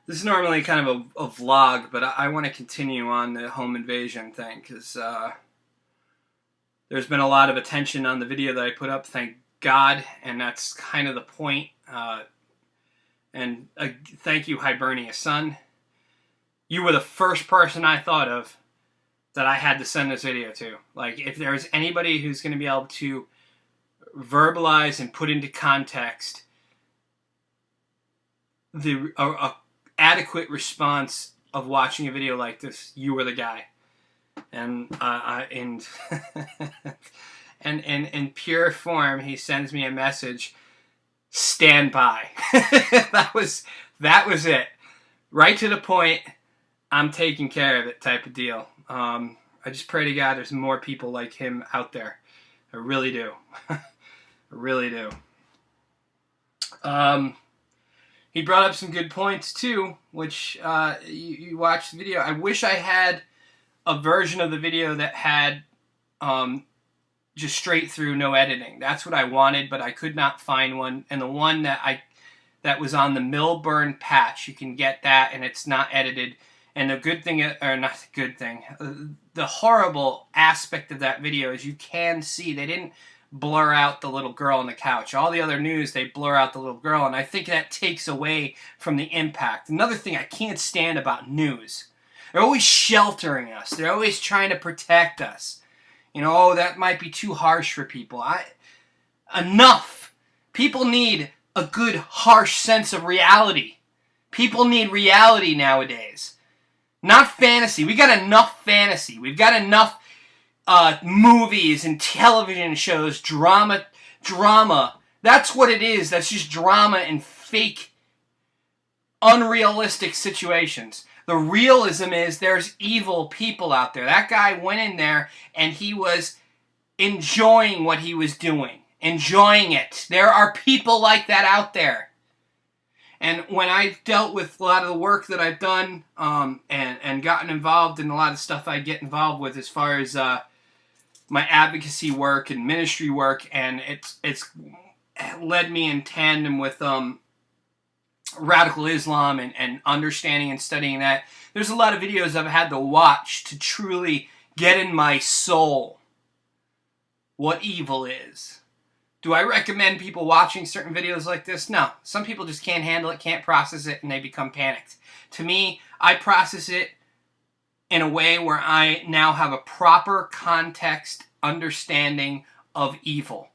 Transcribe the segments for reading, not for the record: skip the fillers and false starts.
This is normally kind of a vlog, but I want to continue on the home invasion thing because there's been a lot of attention on the video that I put up, thank God, and that's kind of the point. Thank you, Hiberniason. You were the first person I thought of that I had to send this video to. Like, if there's anybody who's going to be able to verbalize and put into context the adequate response of watching a video like this, you were the guy. And in pure form, he sends me a message: stand by. that was it, right to the point. I'm taking care of it type of deal. I just pray to God there's more people like him out there. I really do. I really do. He brought up some good points too, which you watched the video. I wish I had a version of the video that had just straight through, no editing. That's what I wanted, but I could not find one. And the one that was on the Millburn patch, you can get that, and it's not edited. And the good thing, or not the good thing, the horrible aspect of that video is you can see they didn't blur out the little girl on the couch. All the other news, they blur out the little girl, and I think that takes away from the impact. Another thing I can't stand about news, they're always sheltering us. They're always trying to protect us. You know, oh, that might be too harsh for people. Enough. People need a good, harsh sense of reality. People need reality nowadays. Not fantasy. We got enough fantasy. We've got enough movies and television shows, drama. That's what it is. That's just drama and fake, unrealistic situations. The realism is there's evil people out there. That guy went in there and he was enjoying what he was doing. Enjoying it. There are people like that out there. And when I've dealt with a lot of the work that I've done and gotten involved in a lot of stuff I get involved with as far as my advocacy work and ministry work, and it's led me in tandem with radical Islam and understanding and studying that. There's a lot of videos I've had to watch to truly get in my soul what evil is. Do I recommend people watching certain videos like this? No. Some people just can't handle it, can't process it, and they become panicked. To me, I process it in a way where I now have a proper context understanding of evil.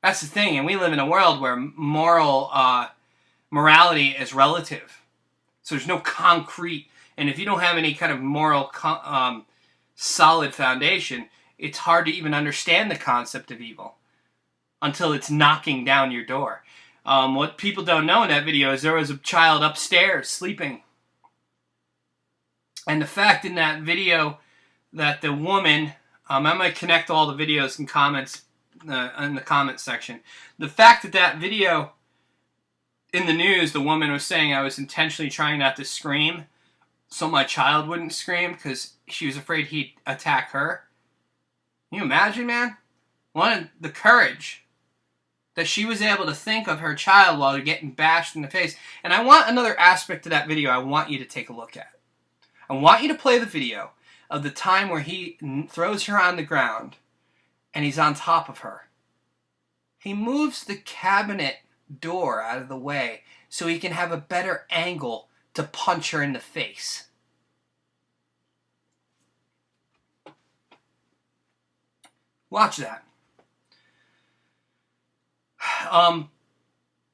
That's the thing, and we live in a world where morality is relative. So there's no concrete, and if you don't have any kind of moral solid foundation, it's hard to even understand the concept of evil until it's knocking down your door. What people don't know in that video is there was a child upstairs sleeping. And the fact in that video that the woman, I'm going to connect all the videos and comments in the comment section. The fact that that video in the news, the woman was saying I was intentionally trying not to scream so my child wouldn't scream because she was afraid he'd attack her. Can you imagine, man? The courage that she was able to think of her child while they're getting bashed in the face. And I want another aspect to that video I want you to take a look at. I want you to play the video of the time where he throws her on the ground and he's on top of her. He moves the cabinet door out of the way so he can have a better angle to punch her in the face. Watch that.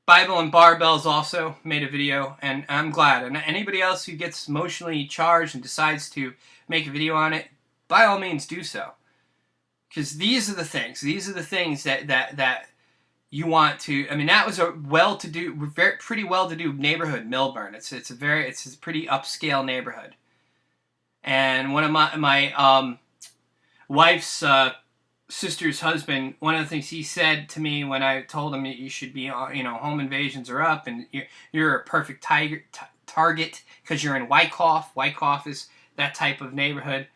Bible and Barbells also made a video, and I'm glad. And anybody else who gets emotionally charged and decides to make a video on it, by all means do so. Because these are the things. These are the things that you want to. I mean, that was a well-to-do, pretty well-to-do neighborhood, Millburn. It's a pretty upscale neighborhood. And one of my wife's sister's husband, one of the things he said to me when I told him that you should be, home invasions are up and you're a perfect target because you're in Wyckoff. Wyckoff is that type of neighborhood.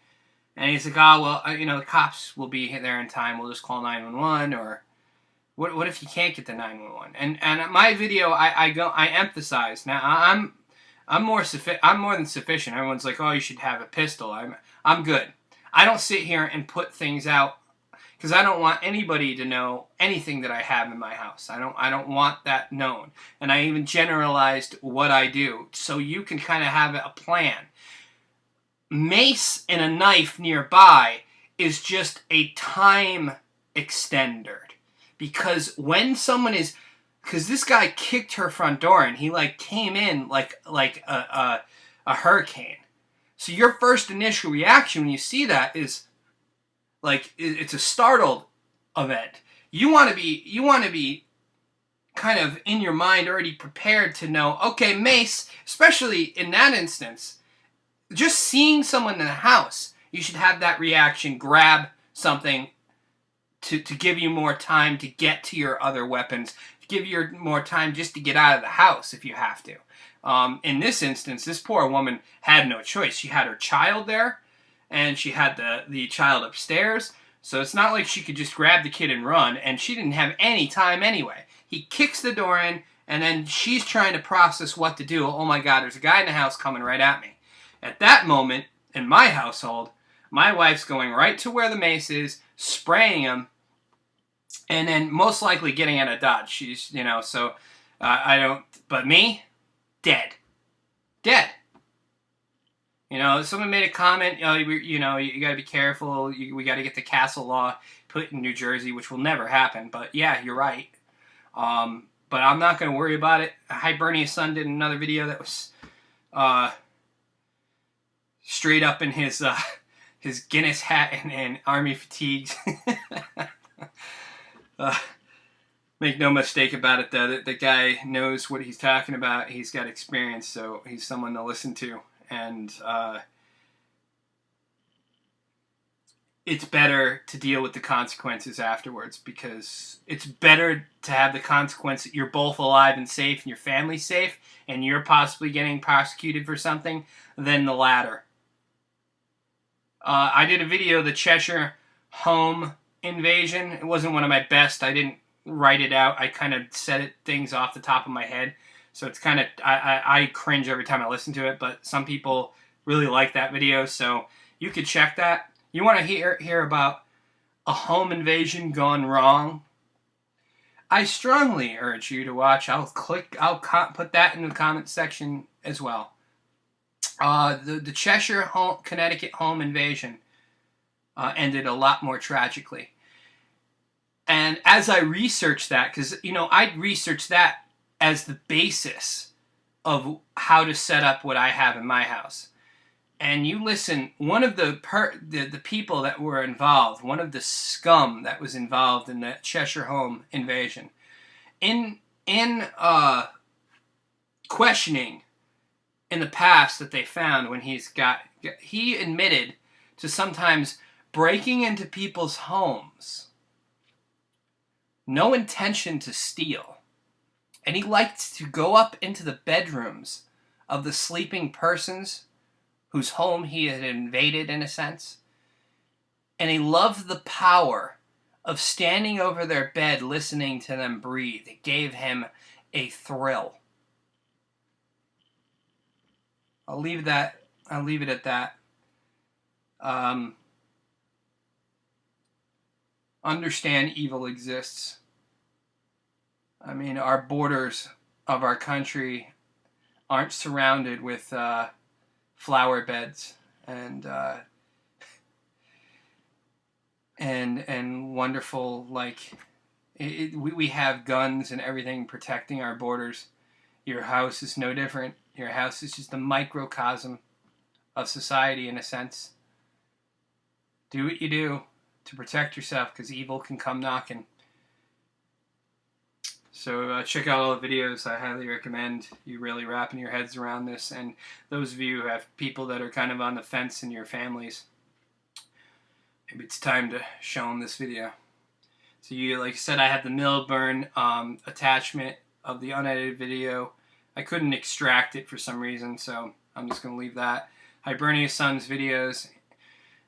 And he's like, oh, well, the cops will be there in time. We'll just call 911 or What if you can't get the 911? And my video, I emphasize now. I'm more than sufficient. Everyone's like, oh, you should have a pistol. I'm good. I don't sit here and put things out because I don't want anybody to know anything that I have in my house. I don't want that known. And I even generalized what I do so you can kind of have a plan. Mace and a knife nearby is just a time extender. Because when someone is, because this guy kicked her front door and he like came in like a hurricane. So your first initial reaction when you see that is like it's a startled event. You want to be kind of in your mind already prepared to know, okay, mace, especially in that instance, just seeing someone in the house, you should have that reaction, grab something to give you more time to get to your other weapons, to give you more time just to get out of the house if you have to. In this instance, this poor woman had no choice. She had her child there, and she had the child upstairs, so it's not like she could just grab the kid and run, and she didn't have any time anyway. He kicks the door in, and then she's trying to process what to do. Oh my God, there's a guy in the house coming right at me. At that moment, in my household, my wife's going right to where the mace is, spraying him, and then most likely getting out of Dodge. She's, so I don't, but me, dead. Dead. Someone made a comment, you got to be careful, we got to get the castle law put in New Jersey, which will never happen, but yeah, you're right. But I'm not going to worry about it. Hiberniason did another video that was straight up in his Guinness hat and army fatigues. Make no mistake about it, though, the guy knows what he's talking about. He's got experience, so he's someone to listen to. And it's better to deal with the consequences afterwards, because it's better to have the consequence that you're both alive and safe and your family's safe and you're possibly getting prosecuted for something than the latter. I did a video, the Cheshire home invasion. It wasn't one of my best. I didn't write it out. I kind of said things off the top of my head. So it's kind of, I cringe every time I listen to it, but some people really like that video, so you could check that. You want to hear about a home invasion gone wrong? I strongly urge you to watch. I'll put that in the comment section as well. The Cheshire Connecticut home invasion ended a lot more tragically. And as I researched that, because, I'd researched that as the basis of how to set up what I have in my house. And you listen, one of the people that were involved, one of the scum that was involved in the Cheshire home invasion, in questioning in the past that they found when he admitted to sometimes breaking into people's homes, no intention to steal. And he liked to go up into the bedrooms of the sleeping persons whose home he had invaded, in a sense. And he loved the power of standing over their bed listening to them breathe. It gave him a thrill. I'll leave it at that. Understand evil exists. I mean, our borders of our country aren't surrounded with flower beds and wonderful, we have guns and everything protecting our borders. Your house is no different. Your house is just a microcosm of society, in a sense. Do what you do to protect yourself, because evil can come knocking. So check out all the videos. I highly recommend you really wrapping your heads around this. And those of you who have people that are kind of on the fence in your families, maybe it's time to show them this video. So like I said, I have the Millburn attachment of the unedited video. I couldn't extract it for some reason, so I'm just going to leave that. Hiberniason's videos,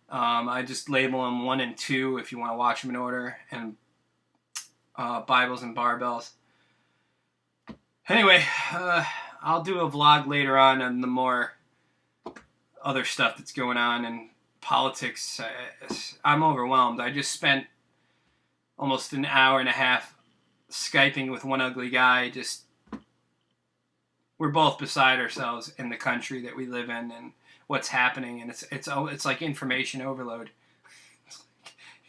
I just label them 1 and 2 if you want to watch them in order. And Bibles and Barbells. Anyway, I'll do a vlog later on the more other stuff that's going on in politics. I'm overwhelmed. I just spent almost an hour and a half Skyping with one ugly guy. Just, we're both beside ourselves in the country that we live in and what's happening, and it's like information overload.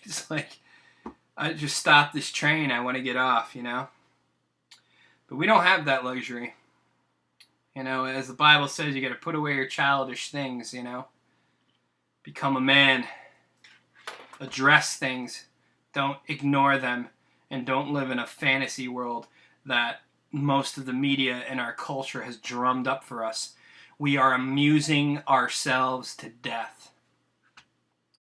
It's like I just stopped this train. I want to get off, you know. But we don't have that luxury. You know, as the Bible says, you got to put away your childish things, you know. Become a man. Address things. Don't ignore them. And don't live in a fantasy world that most of the media and our culture has drummed up for us. We are amusing ourselves to death.